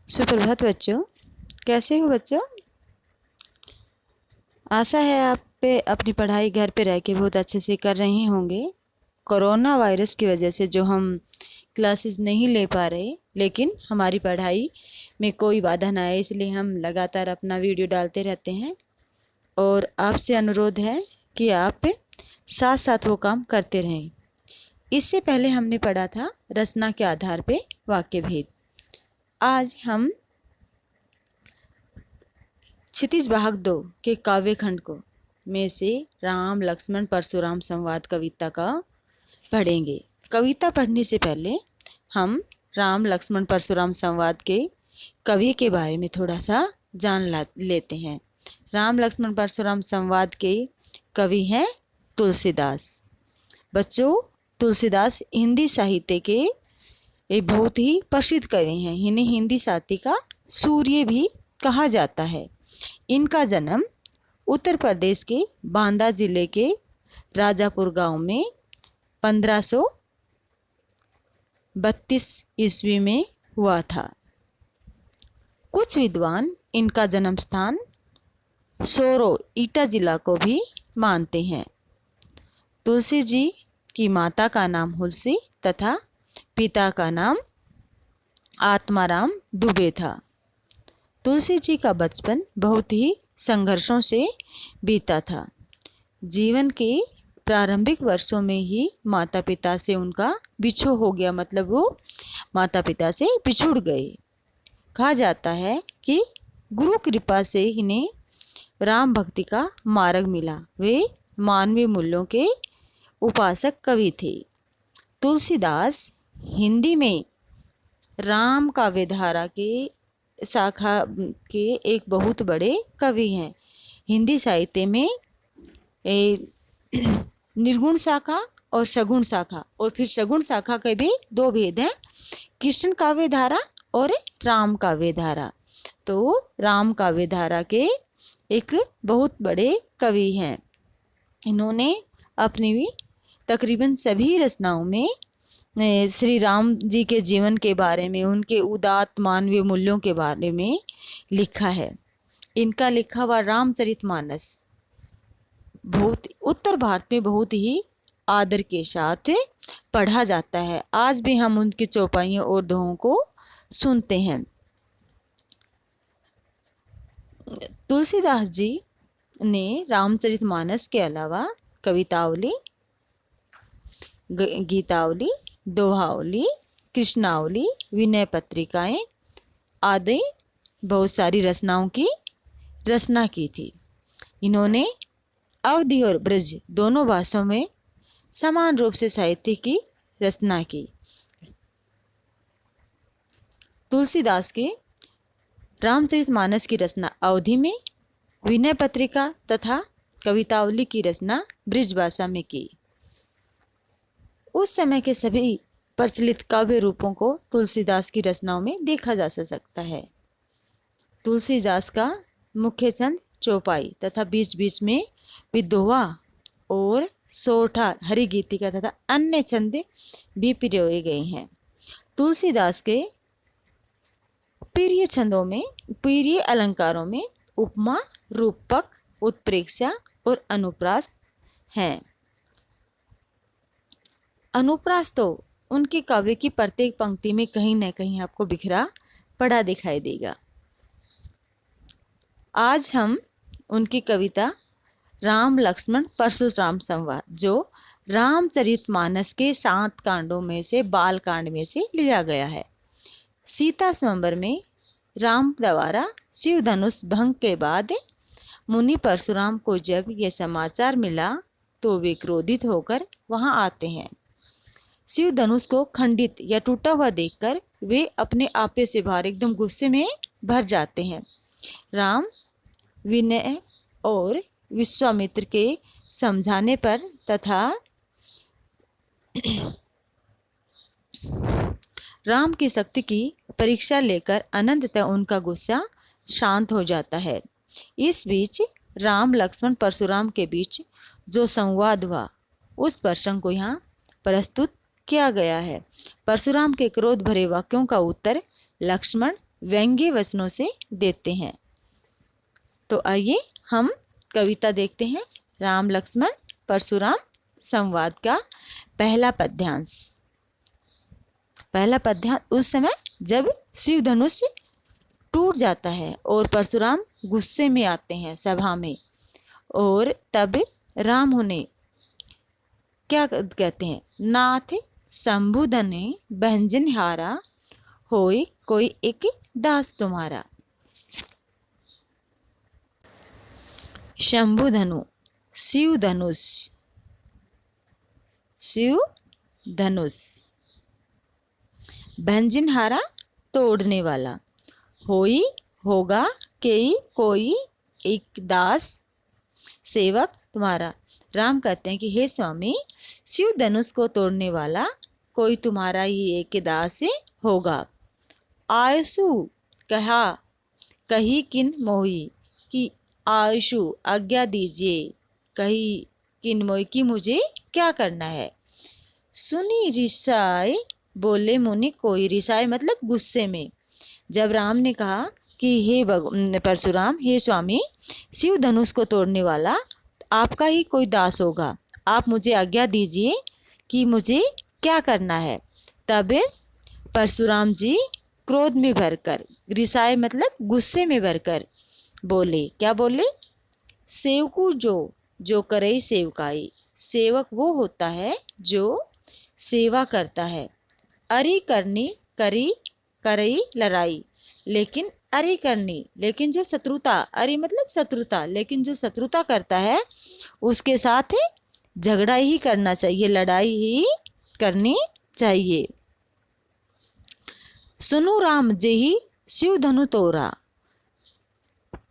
सुप्रभात बच्चों, कैसे हो बच्चों। आशा है आप पे अपनी पढ़ाई घर पे रह के बहुत अच्छे से कर रहे होंगे। कोरोना वायरस की वजह से जो हम क्लासेस नहीं ले पा रहे, लेकिन हमारी पढ़ाई में कोई बाधा ना आए, इसलिए हम लगातार अपना वीडियो डालते रहते हैं। और आपसे अनुरोध है कि आप साथ साथ वो काम करते रहें। इससे पहले हमने पढ़ा था रचना के आधार पे वाक्य भेद। आज हम क्षितिज वाहक 2 के काव्य खंड को में से राम लक्ष्मण परशुराम संवाद कविता का पढ़ेंगे। कविता पढ़ने से पहले हम राम लक्ष्मण परशुराम संवाद के कवि के बारे में थोड़ा सा जान लेते हैं। राम लक्ष्मण परशुराम संवाद के कवि हैं तुलसीदास। बच्चों, तुलसीदास हिंदी साहित्य के एक बहुत ही प्रसिद्ध कवि हैं। इन्हें हिंदी साहित्य का सूर्य भी कहा जाता है। इनका जन्म उत्तर प्रदेश के बांदा जिले के राजापुर गांव में 1532 ईस्वी में हुआ था। कुछ विद्वान इनका जन्म स्थान सोरो ईटा जिला को भी मानते हैं। तुलसी जी की माता का नाम हुलसी तथा पिता का नाम आत्माराम दुबे था। तुलसी जी का बचपन बहुत ही संघर्षों से बीता था। जीवन के प्रारंभिक वर्षों में ही माता पिता से उनका बिछोह हो गया, मतलब वो माता पिता से बिछुड़ गए। कहा जाता है कि गुरु कृपा से इन्हें राम भक्ति का मार्ग मिला। वे मानवीय मूल्यों के उपासक कवि थे। तुलसीदास हिंदी में राम काव्यधारा के शाखा के एक बहुत बड़े कवि हैं। हिंदी साहित्य में निर्गुण शाखा और सगुण शाखा, और फिर सगुण शाखा के भी दो भेद हैं, कृष्ण काव्यधारा और राम काव्यधारा। तो राम काव्यधारा के एक बहुत बड़े कवि हैं। इन्होंने अपनी तकरीबन सभी रचनाओं में श्री राम जी के जीवन के बारे में, उनके उदात्त मानवीय मूल्यों के बारे में लिखा है। इनका लिखा हुआ रामचरितमानस बहुत उत्तर भारत में बहुत ही आदर के साथ पढ़ा जाता है। आज भी हम उनकी चौपाइयों और दोहों को सुनते हैं। तुलसीदास जी ने रामचरितमानस के अलावा कवितावली, गीतावली, दोहावली, कृष्णावली, विनय पत्रिकाएं आदि बहुत सारी रचनाओं की रचना की थी। इन्होंने अवधी और ब्रज दोनों भाषाओं में समान रूप से साहित्य की रचना की। तुलसीदास के रामचरितमानस की रचना अवधी में, विनय पत्रिका तथा कवितावली की रचना ब्रज भाषा में की। उस समय के सभी प्रचलित काव्य रूपों को तुलसीदास की रचनाओं में देखा जा सकता है। तुलसीदास का मुख्य छंद चौपाई तथा बीच बीच में विदोहा और सोठा, हरिगीतिका तथा अन्य छंद भी प्रयोगे गए हैं। तुलसीदास के प्रिय छंदों में, प्रिय अलंकारों में उपमा, रूपक, उत्प्रेक्षा और अनुप्रास हैं। अनुप्रास तो उनके काव्य की प्रत्येक पंक्ति में कहीं न कहीं आपको बिखरा पड़ा दिखाई देगा। आज हम उनकी कविता राम लक्ष्मण परशुराम संवाद, जो रामचरितमानस के 7 कांडों में से बाल कांड में से लिया गया है। सीता स्वयंवर में राम द्वारा शिव धनुष भंग के बाद मुनि परशुराम को जब यह समाचार मिला तो वे क्रोधित होकर वहां आते हैं। शिव धनुष को खंडित या टूटा हुआ देखकर वे अपने आपे से बाहर एकदम गुस्से में भर जाते हैं। राम विनय और विश्वामित्र के समझाने पर तथा राम की शक्ति की परीक्षा लेकर अनंततः उनका गुस्सा शांत हो जाता है। इस बीच राम लक्ष्मण परशुराम के बीच जो संवाद हुआ उस प्रसंग को यहाँ प्रस्तुत किया गया है। परशुराम के क्रोध भरे वाक्यों का उत्तर लक्ष्मण व्यंग्य वचनों से देते हैं। तो आइए हम कविता देखते हैं। राम लक्ष्मण परशुराम संवाद का पहला पद्यांश। पहला पद्यांश उस समय जब शिव धनुष टूट जाता है और परशुराम गुस्से में आते हैं सभा में, और तब राम उन्हें क्या कहते हैं, नाथ शंभुधने भंजनहारा होय कोई एक दास तुम्हारा। शंभु धनु शिव धनुष, शिव धनुष, भंजनहारा तोड़ने वाला, होई होगा, के कोई एक दास सेवक तुम्हारा। राम कहते हैं कि हे स्वामी, शिव धनुष को तोड़ने वाला कोई तुम्हारा ही एक दास होगा। आयसु कहा कही किन मोही, कि आयशु आज्ञा दीजिए, कही किन मोही कि मुझे क्या करना है। सुनी रिसाई बोले मुनि कोई, रिसाई मतलब गुस्से में। जब राम ने कहा कि हे परशुराम, हे स्वामी, शिव धनुष को तोड़ने वाला आपका ही कोई दास होगा, आप मुझे आज्ञा दीजिए कि मुझे क्या करना है। तब परशुराम जी क्रोध में भरकर, रिसाए मतलब गुस्से में भरकर बोले, क्या बोले, सेवकू जो करे सेवकाई, सेवक वो होता है जो सेवा करता है। अरि करनी करी करई लड़ाई, लेकिन अरि करनी, लेकिन जो शत्रुता, अरि मतलब शत्रुता, लेकिन जो शत्रुता करता है उसके साथ झगड़ा ही करना चाहिए, लड़ाई ही करनी चाहिए। सुनो राम जेहि शिव धनु तोरा।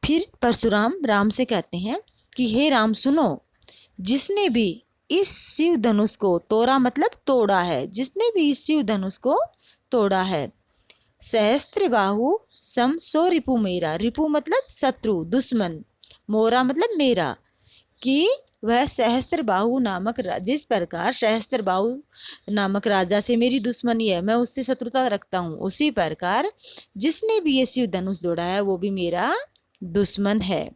फिर परशुराम राम से कहते हैं कि हे राम सुनो, जिसने भी इस शिव धनुष को तोड़ा मतलब तोड़ा है, जिसने भी इस शिव धनुष को तोड़ा है, सहस्त्र बाहु सम सो रिपु मेरा, रिपु मतलब शत्रु दुश्मन, मोरा मतलब मेरा, कि वह सहस्त्र बाहु नामक जिस प्रकार सहस्त्र बाहु नामक राजा से मेरी दुश्मनी है, मैं उससे शत्रुता रखता हूँ, उसी प्रकार जिसने भी ये शिव धनुष दौड़ा है वो भी मेरा दुश्मन है।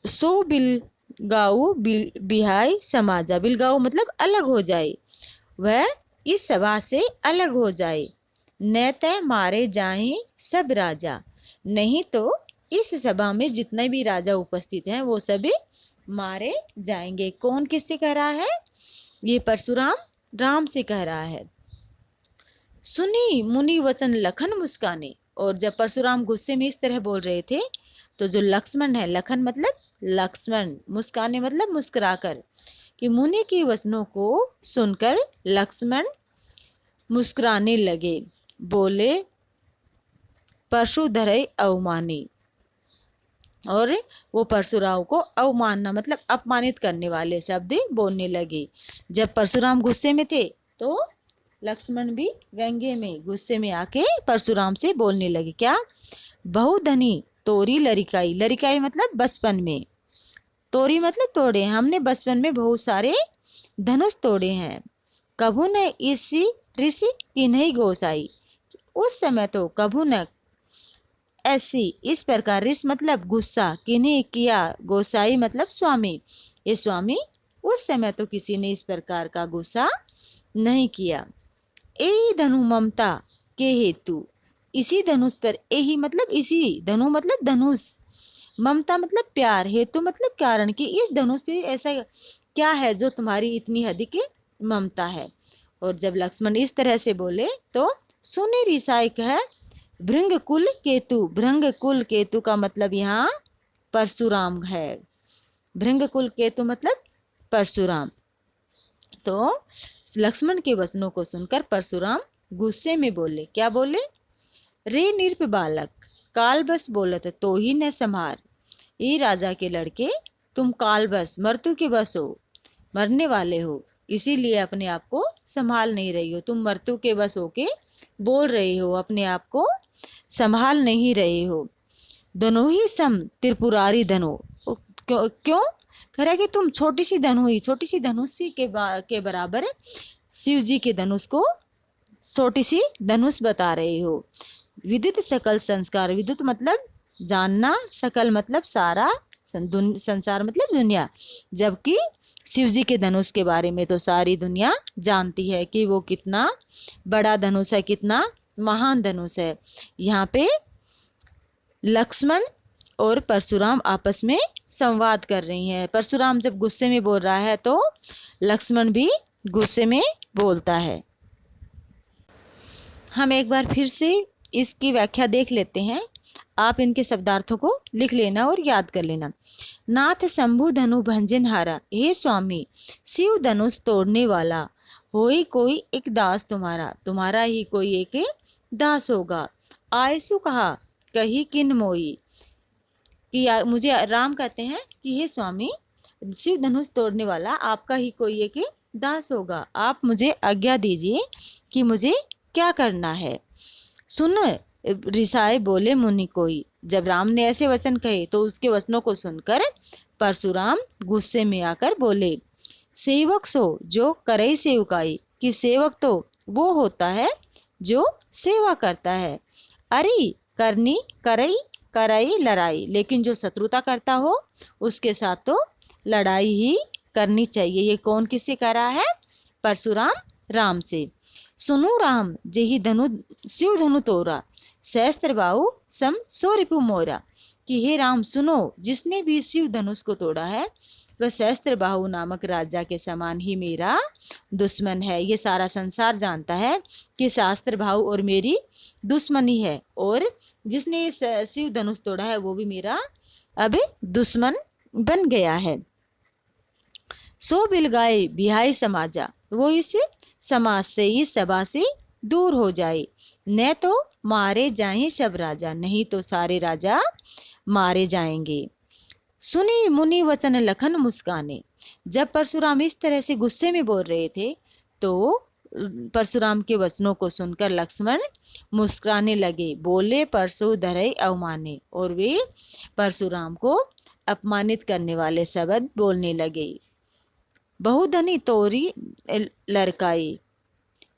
सो बिलगाऊ बिहाई समाजा, बिलगाऊ मतलब अलग हो जाए, वह इस सभा से अलग हो जाए। न तय मारे जाएं सब राजा, नहीं तो इस सभा में जितने भी राजा उपस्थित हैं वो सभी मारे जाएंगे। कौन किससे कह रहा है? ये परशुराम राम से कह रहा है। सुनी मुनि वचन लखन मुस्काने, और जब परशुराम गुस्से में इस तरह बोल रहे थे तो जो लक्ष्मण है, लखन मतलब लक्ष्मण, मुस्काने मतलब मुस्कुराकर, कि मुनि के वचनों को सुनकर लक्ष्मण मुस्कुराने लगे, बोले परशुधरे अवमानी, और वो परशुराम को अवमानना मतलब अपमानित करने वाले शब्द बोलने लगे। जब परशुराम गुस्से में थे तो लक्ष्मण भी व्यंग्य में गुस्से में आके परशुराम से बोलने लगे, क्या, बहुधनी तोरी लरिकाई, लरिकाई मतलब बचपन में, तोरी मतलब तोड़े, हमने बचपन में बहुत सारे धनुष तोड़े हैं। कभू न इसी ऋषि इन्हीं गोसाई, उस समय तो कभू न ऐसी इस प्रकार, ऋष मतलब गुस्सा, किन्हीं किया, गोसाई मतलब स्वामी, ये स्वामी उस समय तो किसी ने इस प्रकार का गुस्सा नहीं किया। ए धनु ममता के हेतु, इसी धनुष पर, यही मतलब इसी, धनु मतलब धनुष, ममता मतलब प्यार, हेतु मतलब कारण, कि इस धनुष पे ऐसा क्या है जो तुम्हारी इतनी अधिक ममता है। और जब लक्ष्मण इस तरह से बोले तो सुने रिसाई कह भृंग कुल केतु, भृंग कुल केतु का मतलब यहाँ परशुराम है, भृंग कुल केतु मतलब परशुराम। तो लक्ष्मण के वचनों को सुनकर परशुराम गुस्से में बोले, क्या बोले, रे निरप बालक काल बस बोलत तो ही न संभार, ये राजा के लड़के तुम काल बस मृत्यु के बस हो, मरने वाले हो, इसीलिए अपने आप को संभाल नहीं रही हो, तुम मृत्यु के बस होके बोल रहे हो, अपने आप को संभाल नहीं रहे हो। दोनों ही सम त्रिपुरारी धनु, क्यों कह रहा है कि तुम छोटी सी धनु ही, छोटी सी धनुष के बराबर शिव जी के धनुष को छोटी सी धनुष बता रहे हो। विदित सकल संस्कार, विदित मतलब जानना, सकल मतलब सारा, संसार मतलब दुनिया। जबकि शिव जी के धनुष के बारे में तो सारी दुनिया जानती है कि वो कितना बड़ा धनुष है, कितना महान धनुष है। यहाँ पे लक्ष्मण और परशुराम आपस में संवाद कर रही हैं। परशुराम जब गुस्से में बोल रहा है तो लक्ष्मण भी गुस्से में बोलता है। हम एक बार फिर से इसकी व्याख्या देख लेते हैं। आप इनके शब्दार्थों को लिख लेना और याद कर लेना। नाथ शंभु धनु भंजन हारा, हे स्वामी शिव धनुष तोड़ने वाला, होई कोई एक दास तुम्हारा, तुम्हारा ही कोई एक दास होगा। आयसु कहा कही किन मोई, कि मुझे राम कहते हैं कि हे स्वामी शिव धनुष तोड़ने वाला आपका ही कोई एक दास होगा, आप मुझे आज्ञा दीजिए कि मुझे क्या करना है। सुन रिसाए बोले मुनि कोई, जब राम ने ऐसे वचन कहे तो उसके वचनों को सुनकर परशुराम गुस्से में आकर बोले, सेवक सो जो करे सेवकाई, कि सेवक तो वो होता है जो सेवा करता है। अरे करनी करई कराई लड़ाई, लेकिन जो शत्रुता करता हो उसके साथ तो लड़ाई ही करनी चाहिए। ये कौन किससे कह रहा है? परशुराम राम से। सुनु राम जेहि धनु शिव धनु तोरा, सहस्त्र बाहु सम सो रिपु मोरा, कि हे राम सुनो, जिसने भी शिव धनुष को तोड़ा है वह सहस्त्र बाहु नामक राजा के समान ही मेरा दुश्मन है। ये सारा संसार जानता है कि सहस्त्र बाहु और मेरी दुश्मनी है, और जिसने इस शिव धनुष तोड़ा है वो भी मेरा अब दुश्मन बन गया है। सो बिलगाए बिहाई समाजा, वो इस समाज से, इस सभा से दूर हो जाए। न तो मारे जाएं सब राजा, नहीं तो सारे राजा मारे जाएंगे। सुनी मुनि वचन लखन मुस्काने, जब परशुराम इस तरह से गुस्से में बोल रहे थे तो परशुराम के वचनों को सुनकर लक्ष्मण मुस्कुराने लगे। बोले परशु धरई अवमाने, और वे परशुराम को अपमानित करने वाले शब्द बोलने लगे। बहुधनी तोरी लड़काई,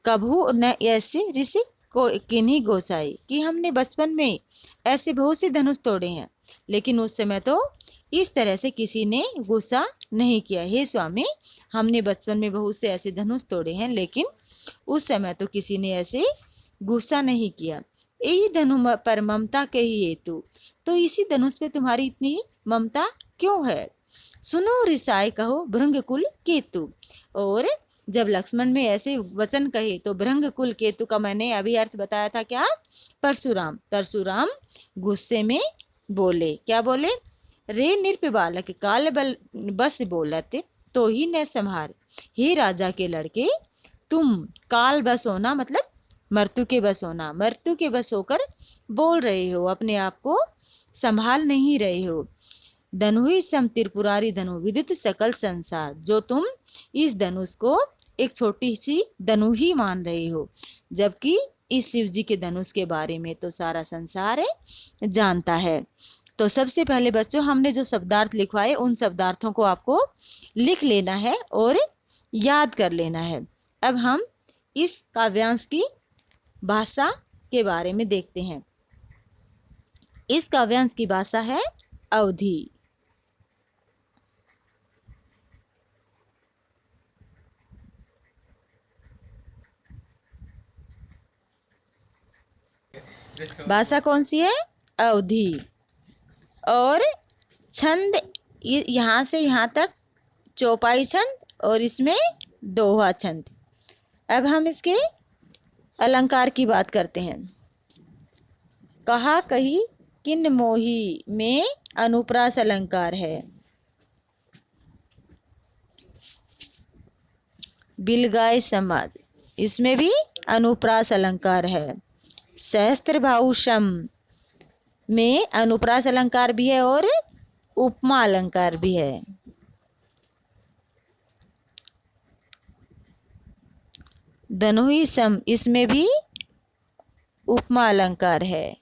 कभू न ऐसे ऋषि को किन्हीं गोसाई, कि हमने बचपन में ऐसे बहुत से धनुष तोड़े हैं लेकिन उस समय तो इस तरह से किसी ने गुस्सा नहीं किया। हे स्वामी हमने बचपन में बहुत से ऐसे धनुष तोड़े हैं लेकिन उस समय तो किसी ने ऐसे गुस्सा नहीं किया। यही धनु पर ममता के ही हेतु, तो इसी धनुष पे तुम्हारी इतनी ममता क्यों है? सुनो रिसाई कहो भृंग कुल केतु, और जब लक्ष्मण में ऐसे वचन कहे तो भृंग कुल केतु का मैंने अभी अर्थ बताया था क्या? परशुराम। परशुराम गुस्से में बोले, क्या बोले? रे नृप बालक काल बल बस बोलत तो ही न संहार, हे राजा के लड़के तुम काल बस होना मतलब मृत्यु के बस होना, मृत्यु के बस होकर बोल रहे हो, अपने आप को संभाल नहीं रहे हो। धनु ही सम त्रिपुरारी धनु विदित सकल संसार, जो तुम इस धनुष को एक छोटी सी धनु ही मान रहे हो, जबकि इस शिव जी के धनुष के बारे में तो सारा संसार जानता है। तो सबसे पहले बच्चों हमने जो शब्दार्थ लिखवाए उन शब्दार्थों को आपको लिख लेना है और याद कर लेना है। अब हम इस काव्यांश की भाषा के बारे में देखते हैं। इस काव्यांश की भाषा है अवधी। भाषा कौन सी है? अवधी। और छंद यहाँ से यहाँ तक चौपाई छंद और इसमें दोहा छंद। अब हम इसके अलंकार की बात करते हैं। कहा कही किन मोही में अनुप्रास अलंकार है। बिलगाय समाज, इसमें भी अनुप्रास अलंकार है। सहस्त्र भाषम में अनुप्रास अलंकार भी है और उपमा अलंकार भी है। धनुहि सम, इसमें भी उपमा अलंकार है।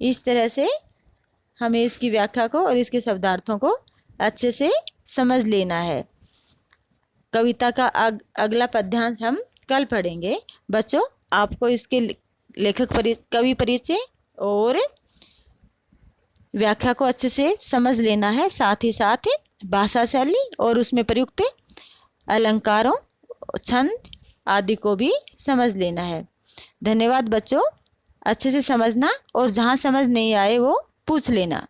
इस तरह से हमें इसकी व्याख्या को और इसके शब्दार्थों को अच्छे से समझ लेना है। कविता का अगला पद्यांश हम कल पढ़ेंगे। बच्चों, आपको इसके कवि परिचय और व्याख्या को अच्छे से समझ लेना है, साथ ही साथ भाषा शैली और उसमें प्रयुक्त अलंकारों, छंद आदि को भी समझ लेना है। धन्यवाद बच्चों, अच्छे से समझना और जहाँ समझ नहीं आए वो पूछ लेना।